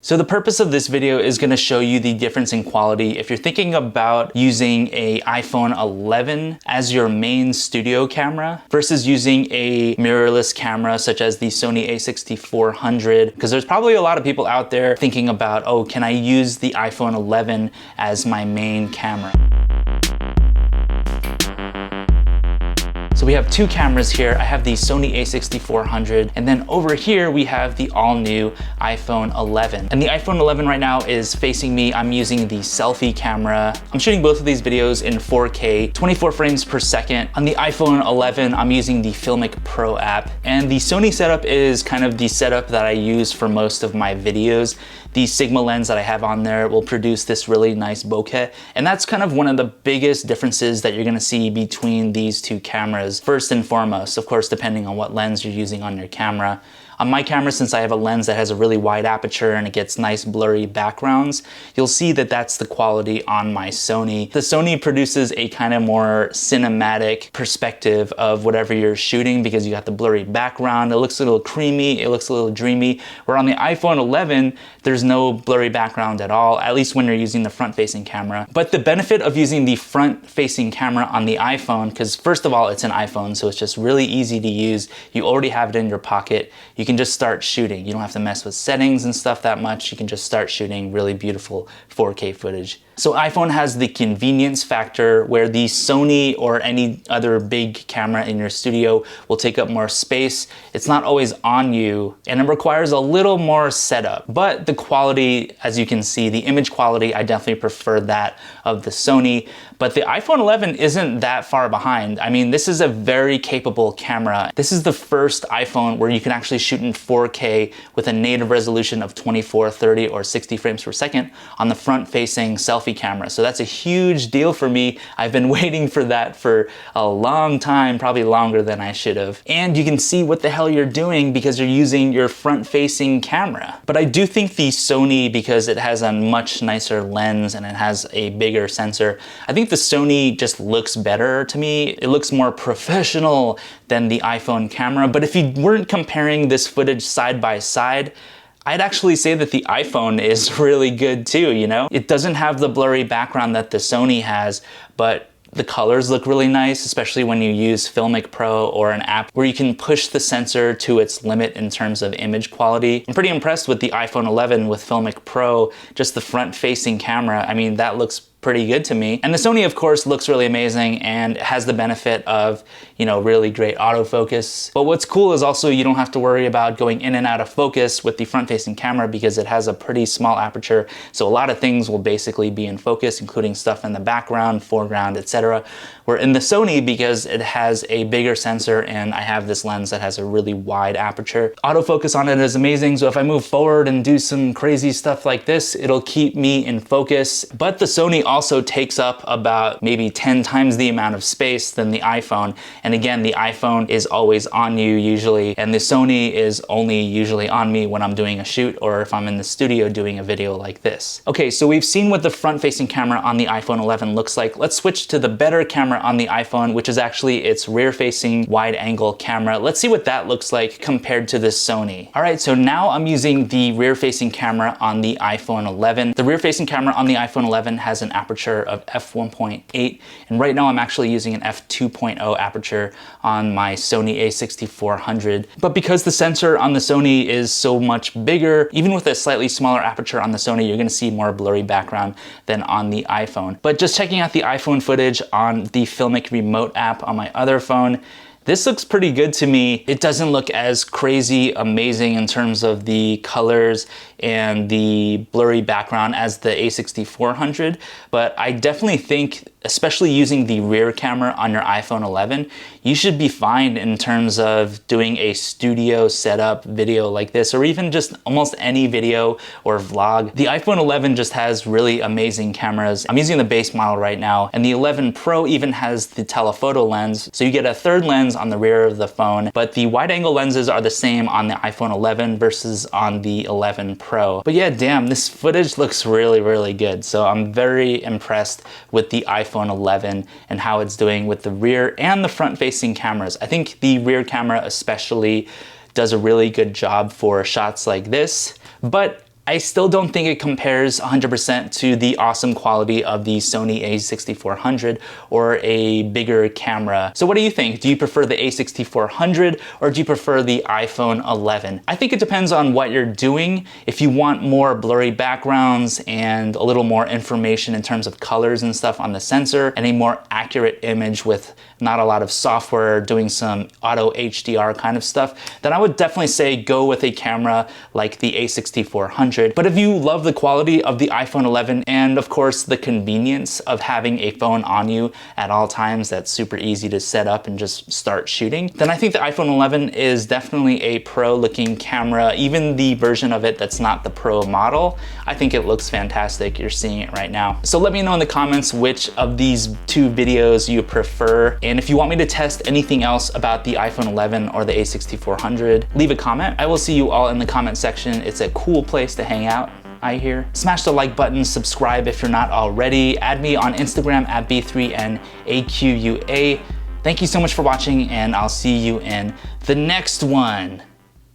So the purpose of this video is going to show you the difference in quality if you're thinking about using a iPhone 11 as your main studio camera versus using a mirrorless camera such as the Sony a6400, because there's probably a lot of people out there thinking about, oh, can I use the iPhone 11 as my main camera? So we have two cameras here. I have the Sony a6400, and then over here we have the all-new iPhone 11. And the iPhone 11 right now is facing me. I'm using the selfie camera. I'm shooting both of these videos in 4K, 24 frames per second. On the iPhone 11, I'm using the Filmic Pro app. And the Sony setup is kind of the setup that I use for most of my videos. The Sigma lens that I have on there will produce this really nice bokeh. And that's kind of one of the biggest differences that you're gonna see between these two cameras. First and foremost, of course, depending on what lens you're using on your camera. On my camera, since I have a lens that has a really wide aperture and it gets nice blurry backgrounds, you'll see that that's the quality on my Sony. The Sony produces a kind of more cinematic perspective of whatever you're shooting because you got the blurry background. It looks a little creamy, it looks a little dreamy. Where on the iPhone 11, there's no blurry background at all, at least when you're using the front-facing camera. But the benefit of using the front-facing camera on the iPhone, because first of all, it's an iPhone, so it's just really easy to use. You already have it in your pocket. You can just start shooting. You don't have to mess with settings and stuff that much. You can just start shooting really beautiful 4K footage. So iPhone has the convenience factor where the Sony or any other big camera in your studio will take up more space. It's not always on you and it requires a little more setup. But the quality, as you can see, the image quality, I definitely prefer that of the Sony. But the iPhone 11 isn't that far behind. I mean, this is a very capable camera. This is the first iPhone where you can actually shoot in 4K with a native resolution of 24, 30, or 60 frames per second on the front-facing selfie camera. So that's a huge deal for me. I've been waiting for that for a long time, probably longer than I should have. And you can see what the hell you're doing because you're using your front-facing camera. But I do think the Sony, because it has a much nicer lens and it has a bigger sensor, I think the Sony just looks better to me. It looks more professional than the iPhone camera. But if you weren't comparing this footage side by side, I'd actually say that the iPhone is really good too, you know? It doesn't have the blurry background that the Sony has, but the colors look really nice, especially when you use Filmic Pro or an app where you can push the sensor to its limit in terms of image quality. I'm pretty impressed with the iPhone 11 with Filmic Pro, just the front-facing camera. I mean, that looks pretty good to me. And the Sony, of course, looks really amazing and has the benefit of, you know, really great autofocus. But what's cool is also you don't have to worry about going in and out of focus with the front-facing camera because it has a pretty small aperture. So a lot of things will basically be in focus, including stuff in the background, foreground, etc. Where in the Sony, because it has a bigger sensor and I have this lens that has a really wide aperture, autofocus on it is amazing. So if I move forward and do some crazy stuff like this, it'll keep me in focus. But the Sony also takes up about maybe 10 times the amount of space than the iPhone. And again, the iPhone is always on you usually, and the Sony is only usually on me when I'm doing a shoot or if I'm in the studio doing a video like this. Okay, so we've seen what the front-facing camera on the iPhone 11 looks like. Let's switch to the better camera on the iPhone, which is actually its rear-facing wide-angle camera. Let's see what that looks like compared to the Sony. All right, so now I'm using the rear-facing camera on the iPhone 11. The rear-facing camera on the iPhone 11 has an aperture of f1.8, and right now I'm actually using an f2.0 aperture on my Sony a6400. But because the sensor on the Sony is so much bigger, even with a slightly smaller aperture on the Sony, you're gonna see more blurry background than on the iPhone. But just checking out the iPhone footage on the Filmic Remote app on my other phone, this looks pretty good to me. It doesn't look as crazy amazing in terms of the colors and the blurry background as the a6400, but I definitely think, especially using the rear camera on your iPhone 11, you should be fine in terms of doing a studio setup video like this, or even just almost any video or vlog. The iPhone 11 just has really amazing cameras. I'm using the base model right now, and the 11 Pro even has the telephoto lens, so you get a third lens on the rear of the phone, but the wide angle lenses are the same on the iPhone 11 versus on the 11 Pro. But yeah, damn, this footage looks really, really good. So I'm very impressed with the iPhone 11 and how it's doing with the rear and the front facing cameras. I think the rear camera especially does a really good job for shots like this, but I still don't think it compares 100% to the awesome quality of the Sony a6400 or a bigger camera. So what do you think? Do you prefer the a6400 or do you prefer the iPhone 11? I think it depends on what you're doing. If you want more blurry backgrounds and a little more information in terms of colors and stuff on the sensor and a more accurate image with not a lot of software doing some auto HDR kind of stuff, then I would definitely say go with a camera like the a6400. But if you love the quality of the iPhone 11 and of course the convenience of having a phone on you at all times that's super easy to set up and just start shooting, then I think the iPhone 11 is definitely a pro looking camera. Even the version of it that's not the pro model, I think it looks fantastic. You're seeing it right now. So let me know in the comments which of these two videos you prefer. And if you want me to test anything else about the iPhone 11 or the a6400, leave a comment. I will see you all in the comment section. It's a cool place to hang out, I hear. Smash the like button, subscribe if you're not already. Add me on Instagram at B3NAQUA. Thank you so much for watching, and I'll see you in the next one.